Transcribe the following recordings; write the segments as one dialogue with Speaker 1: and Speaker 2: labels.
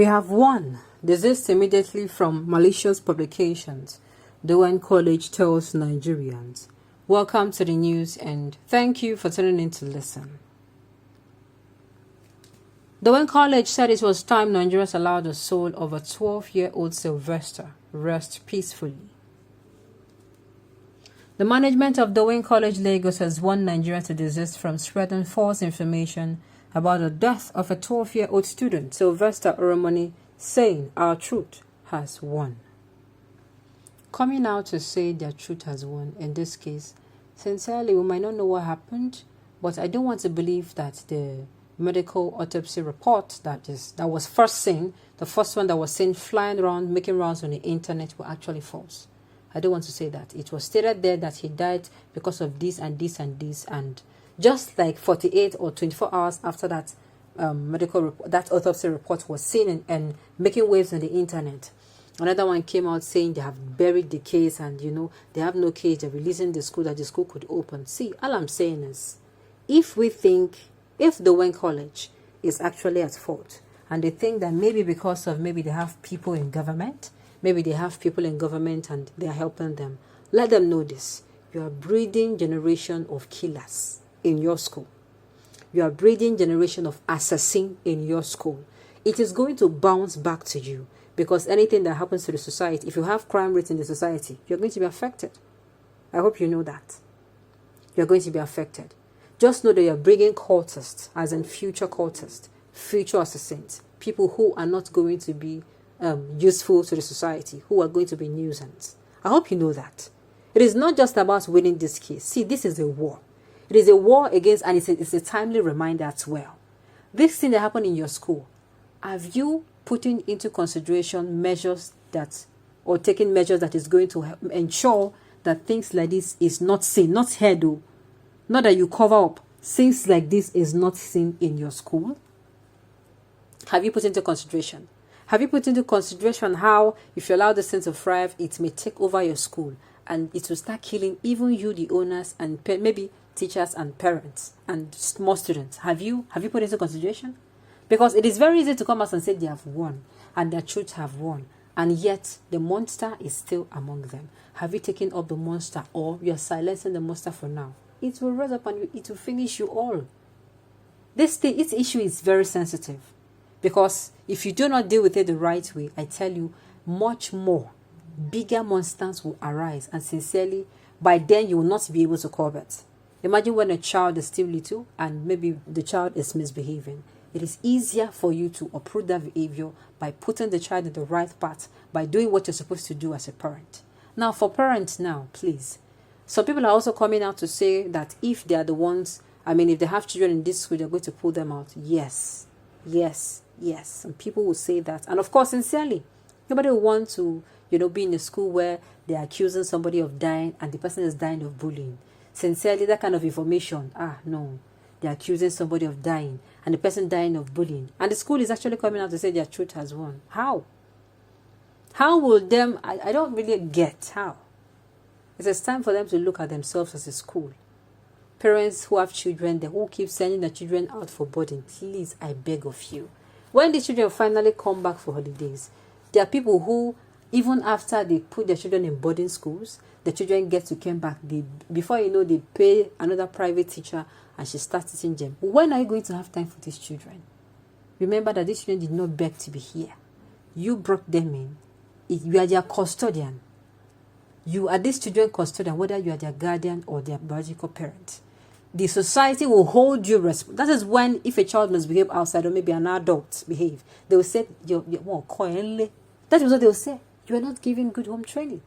Speaker 1: We have one. Desist immediately from malicious publications. Dowen College tells Nigerians. Welcome to the news and thank you for tuning in to listen. Dowen College said it was time Nigerians allowed the soul of a 12-year-old Sylvester rest peacefully. The management of Dowen College Lagos has warned Nigerians to desist from spreading false information about the death of a 12-year-old student, Sylvester Oromoni, saying our truth has won. Coming out to say their truth has won, in this case, sincerely, we might not know what happened, but I don't want to believe that the medical autopsy report that was first seen, the first one that was seen flying around, making rounds on the internet, were actually false. I don't want to say that. It was stated there that he died because of this and this and this, and just like 48 or 24 hours after that that autopsy report was seen and making waves on the internet, another one came out saying they have buried the case and they have no case, they're releasing the school, that the school could open. See, all I'm saying is, if Dowen College is actually at fault and they think that maybe because of maybe they have people in government, and they are helping them, let them know this. You are breeding generation of killers in your school. You are breeding generation of assassins in your school. It is going to bounce back to you, because anything that happens to the society, if you have crime rates in the society, you're going to be affected. I hope you know that. You're going to be affected. Just know that you're bringing cultists, as in future cultists, future assassins, people who are not going to be useful to the society, who are going to be nuisance. I hope you know that. It is not just about winning this case. See, this is a war. It is a war against, and it's a timely reminder as well. This thing that happened in your school, have you putting into consideration measures or taking measures that is going to ensure that things like this is not seen, not heard, though, not that you cover up, things like this is not seen in your school? Have you put into consideration? Have you put into consideration how, if you allow this thing to thrive, it may take over your school and it will start killing even you, the owners, and maybe teachers and parents and small students? Have you put into consideration? Because it is very easy to come out and say they have won and their truth have won, and yet the monster is still among them. Have you taken up the monster, or you are silencing the monster for now? It will rise up and it will finish you all. This issue is very sensitive, because if you do not deal with it the right way, I tell you, much more bigger monsters will arise, and sincerely, by then you will not be able to curb it. Imagine when a child is still little and maybe the child is misbehaving. It is easier for you to uproot that behavior by putting the child in the right path, by doing what you're supposed to do as a parent. Now, for parents now, please. Some people are also coming out to say that if they are the ones, if they have children in this school, they're going to pull them out. Yes. Some people will say that. And of course, sincerely, nobody will want to, be in a school where they're accusing somebody of dying and the person is dying of bullying. Sincerely, that kind of information, no. They're accusing somebody of dying and the person dying of bullying. And the school is actually coming out to say their truth has won. How? How will them, I don't really get how. It's time for them to look at themselves as a school. Parents who have children, who keep sending their children out for boarding, please, I beg of you. When the children finally come back for holidays, there are people who, even after they put their children in boarding schools, the children get to come back. Before you know, they pay another private teacher and she starts teaching them. When are you going to have time for these children? Remember that these children did not beg to be here. You brought them in. You are their custodian. You are these children's custodian, whether you are their guardian or their biological parent. The society will hold you responsible. That is when, if a child misbehave outside, or maybe an adult behave, they will say, that is what they will say. You are not giving good home training.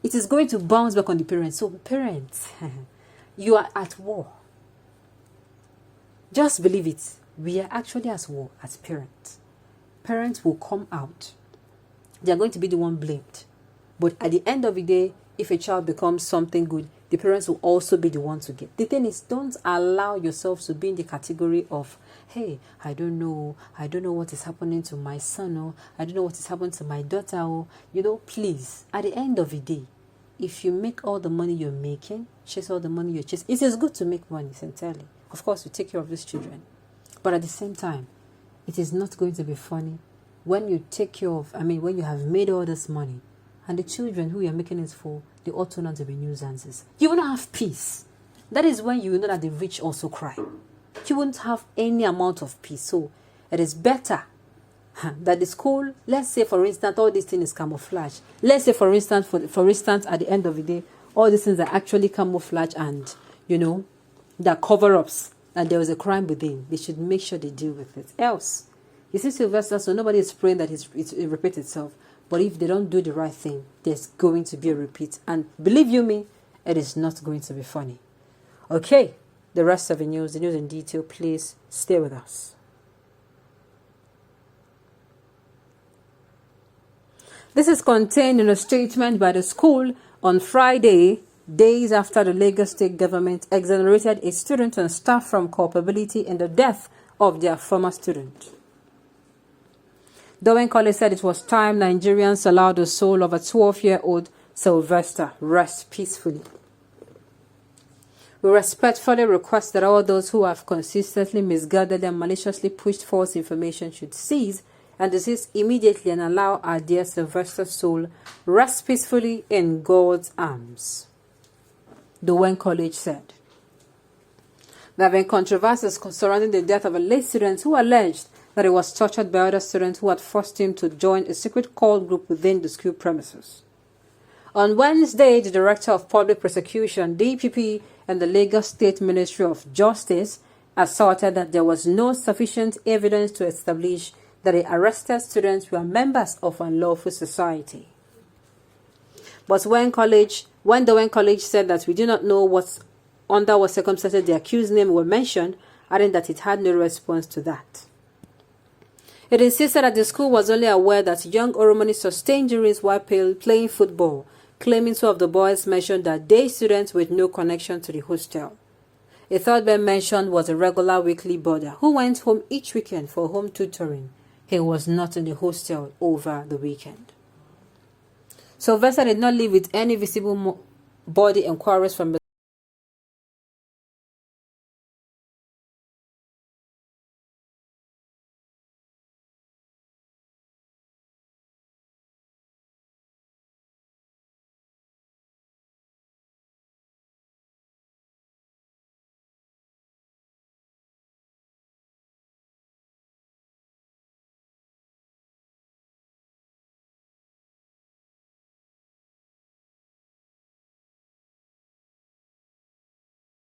Speaker 1: It is going to bounce back on the parents. So parents, you are at war. Just believe it. We are actually at war as parents. Parents will come out. They are going to be the one blamed. But at the end of the day, if a child becomes something good, the parents will also be the one to get. The thing is, don't allow yourself to be in the category of, hey, I don't know what is happening to my son, or I don't know what is happening to my daughter, or, please, at the end of the day, if you make all the money you're making, chase all the money you're chasing, it is good to make money, sincerely. Of course, you take care of these children. But at the same time, it is not going to be funny when you take care of, when you have made all this money and the children who you're making it for, they all turn out to be nuisances. You will not have peace. That is when you know that the rich also cry. You won't have any amount of peace. So it is better that the school, let's say for instance, all this thing is camouflage. Let's say for instance, at the end of the day, all these things are actually camouflage and, they're cover-ups and there was a crime within. They should make sure they deal with it. Else, you see Sylvester, so nobody is praying that it repeats itself. But if they don't do the right thing, there's going to be a repeat. And believe you me, it is not going to be funny. Okay, the rest of the news in detail, please stay with us. This is contained in a statement by the school on Friday, days after the Lagos state government exonerated a student and staff from culpability in the death of their former student. Dowen College said it was time Nigerians allowed the soul of a 12-year-old Sylvester rest peacefully. We respectfully request that all those who have consistently misguided and maliciously pushed false information should cease and desist immediately and allow our dear Sylvester's soul rest peacefully in God's arms. Dowen College said. There have been controversies surrounding the death of a late student who alleged that he was tortured by other students who had forced him to join a secret cult group within the school premises. On Wednesday, the Director of Public Prosecution, DPP, and the Lagos State Ministry of Justice asserted that there was no sufficient evidence to establish that the arrested students were members of unlawful society. But when Dowen College said that we do not know under what circumstances the accused names were mentioned, adding that it had no response to that. It insisted that the school was only aware that young Oromoni sustained injuries while playing football, claiming two of the boys mentioned that day students with no connection to the hostel. A third man mentioned was a regular weekly boarder who went home each weekend for home tutoring. He was not in the hostel over the weekend. Sylvester did not leave with any visible body inquiries from the